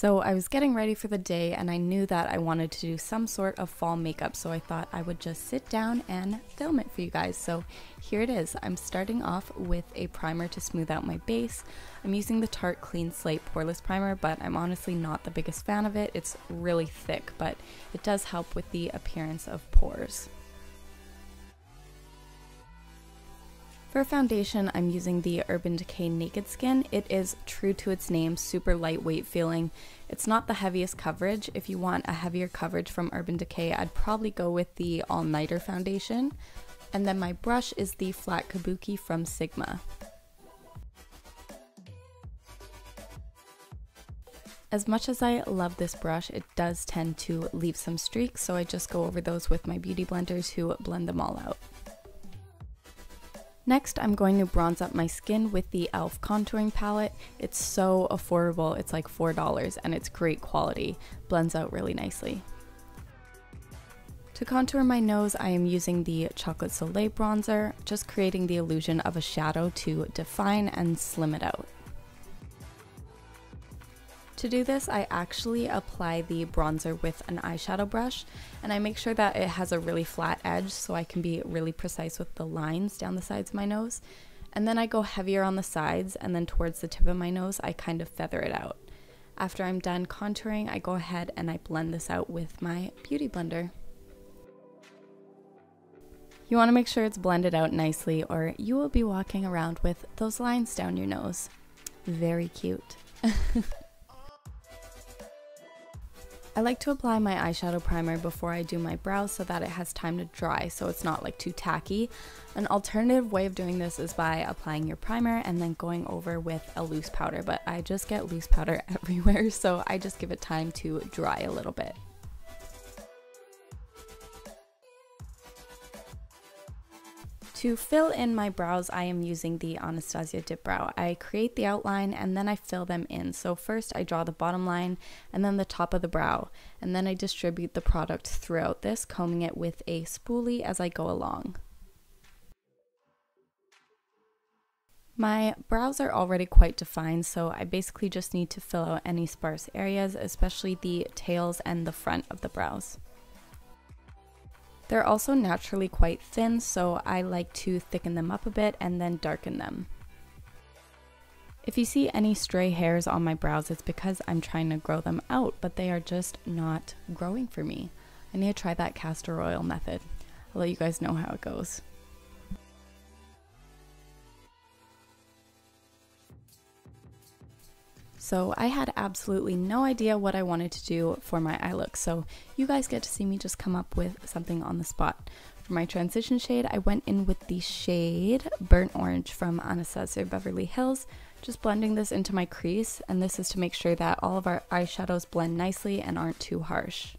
So I was getting ready for the day and I knew that I wanted to do some sort of fall makeup, so I thought I would just sit down and film it for you guys. So here it is. I'm starting off with a primer to smooth out my base. I'm using the Tarte Clean Slate Poreless Primer, but I'm honestly not the biggest fan of it. It's really thick, but it does help with the appearance of pores. For foundation, I'm using the Urban Decay Naked Skin. It is true to its name, super lightweight feeling. It's not the heaviest coverage. If you want a heavier coverage from Urban Decay, I'd probably go with the All Nighter foundation. And then my brush is the Flat Kabuki from Sigma. As much as I love this brush, it does tend to leave some streaks, so I just go over those with my beauty blenders to blend them all out. Next, I'm going to bronze up my skin with the e.l.f. contouring palette. It's so affordable, it's like $4 and it's great quality. Blends out really nicely. To contour my nose, I am using the Chocolate Soleil bronzer, just creating the illusion of a shadow to define and slim it out. To do this, I actually apply the bronzer with an eyeshadow brush, and I make sure that it has a really flat edge so I can be really precise with the lines down the sides of my nose. And then I go heavier on the sides, and then towards the tip of my nose, I kind of feather it out. After I'm done contouring, I go ahead and I blend this out with my beauty blender. You want to make sure it's blended out nicely, or you will be walking around with those lines down your nose. Very cute. I like to apply my eyeshadow primer before I do my brows so that it has time to dry, so it's not like too tacky. An alternative way of doing this is by applying your primer and then going over with a loose powder, but I just get loose powder everywhere, so I just give it time to dry a little bit. To fill in my brows, I am using the Anastasia Dip Brow. I create the outline and then I fill them in. So first I draw the bottom line and then the top of the brow, and then I distribute the product throughout this, combing it with a spoolie as I go along. My brows are already quite defined, so I basically just need to fill out any sparse areas, especially the tails and the front of the brows. They're also naturally quite thin, so I like to thicken them up a bit and then darken them. If you see any stray hairs on my brows, it's because I'm trying to grow them out, but they are just not growing for me. I need to try that castor oil method. I'll let you guys know how it goes. So I had absolutely no idea what I wanted to do for my eye look, so you guys get to see me just come up with something on the spot. For my transition shade, I went in with the shade Burnt Orange from Anastasia Beverly Hills, just blending this into my crease, and this is to make sure that all of our eyeshadows blend nicely and aren't too harsh.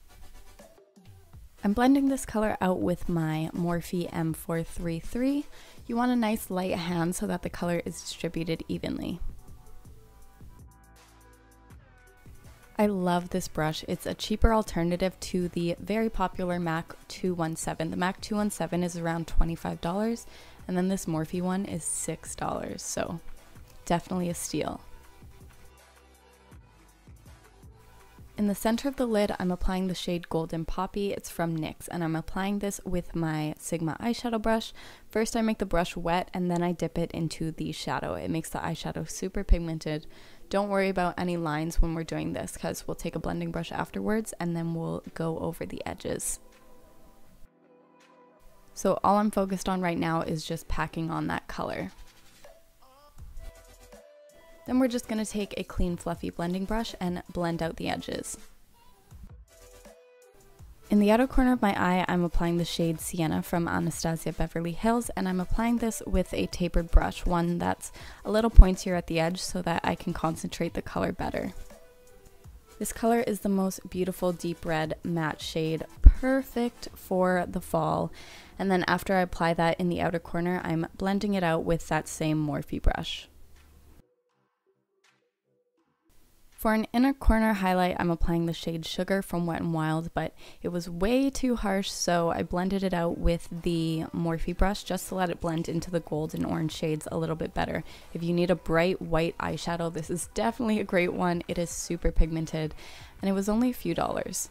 I'm blending this color out with my Morphe M433. You want a nice light hand so that the color is distributed evenly. I love this brush. It's a cheaper alternative to the very popular MAC 217. The MAC 217 is around $25, and then this Morphe one is $6, so definitely a steal. In the center of the lid, I'm applying the shade Golden Poppy. It's from NYX, and I'm applying this with my Sigma eyeshadow brush. First, I make the brush wet, and then I dip it into the shadow. It makes the eyeshadow super pigmented. Don't worry about any lines when we're doing this, because we'll take a blending brush afterwards, and then we'll go over the edges. So all I'm focused on right now is just packing on that color. Then we're just going to take a clean fluffy blending brush and blend out the edges. In the outer corner of my eye, I'm applying the shade Sienna from Anastasia Beverly Hills, and I'm applying this with a tapered brush, one that's a little pointier at the edge so that I can concentrate the color better. This color is the most beautiful deep red matte shade, perfect for the fall. And then after I apply that in the outer corner, I'm blending it out with that same Morphe brush. For an inner corner highlight, I'm applying the shade Sugar from Wet n Wild, but it was way too harsh, so I blended it out with the Morphe brush just to let it blend into the gold and orange shades a little bit better. If you need a bright white eyeshadow, this is definitely a great one. It is super pigmented, and it was only a few dollars.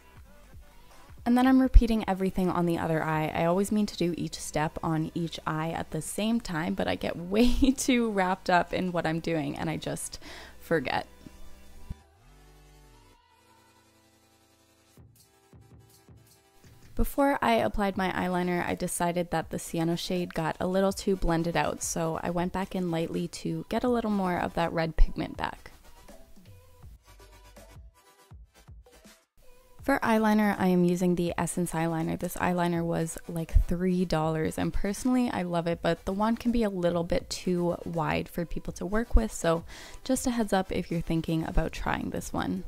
And then I'm repeating everything on the other eye. I always mean to do each step on each eye at the same time, but I get way too wrapped up in what I'm doing and I just forget. Before I applied my eyeliner, I decided that the sienna shade got a little too blended out, so I went back in lightly to get a little more of that red pigment back. For eyeliner, I am using the Essence eyeliner. This eyeliner was like $3, and personally I love it, but the wand can be a little bit too wide for people to work with, so just a heads up if you're thinking about trying this one.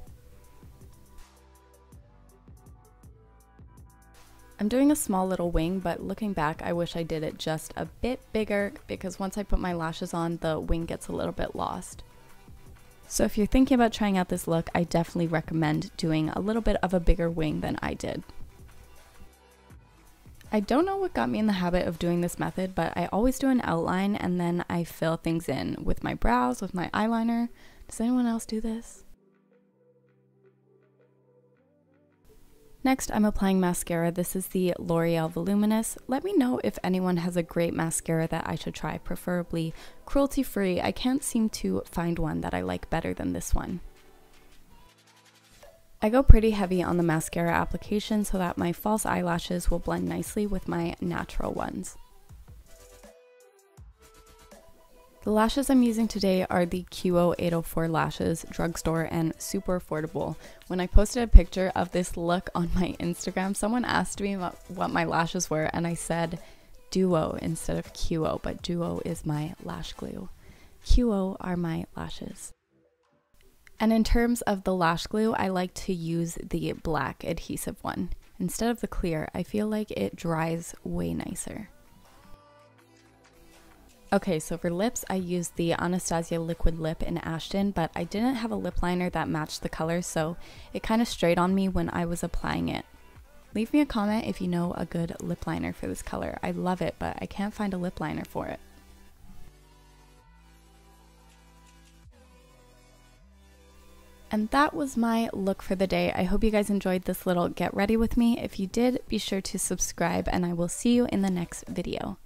I'm doing a small little wing, but looking back, I wish I did it just a bit bigger because once I put my lashes on, the wing gets a little bit lost. So if you're thinking about trying out this look, I definitely recommend doing a little bit of a bigger wing than I did. I don't know what got me in the habit of doing this method, but I always do an outline and then I fill things in with my brows, with my eyeliner. Does anyone else do this? Next, I'm applying mascara. This is the L'Oreal Voluminous. Let me know if anyone has a great mascara that I should try, preferably cruelty-free. I can't seem to find one that I like better than this one. I go pretty heavy on the mascara application so that my false eyelashes will blend nicely with my natural ones. The lashes I'm using today are the QO 804 lashes, drugstore, and super affordable. When I posted a picture of this look on my Instagram, someone asked me what my lashes were, and I said Duo instead of QO, but Duo is my lash glue. QO are my lashes. And in terms of the lash glue, I like to use the black adhesive one. Instead of the clear, I feel like it dries way nicer. Okay, so for lips, I used the Anastasia Liquid Lip in Ashton, but I didn't have a lip liner that matched the color, so it kind of strayed on me when I was applying it. Leave me a comment if you know a good lip liner for this color. I love it, but I can't find a lip liner for it. And that was my look for the day. I hope you guys enjoyed this little get ready with me. If you did, be sure to subscribe, and I will see you in the next video.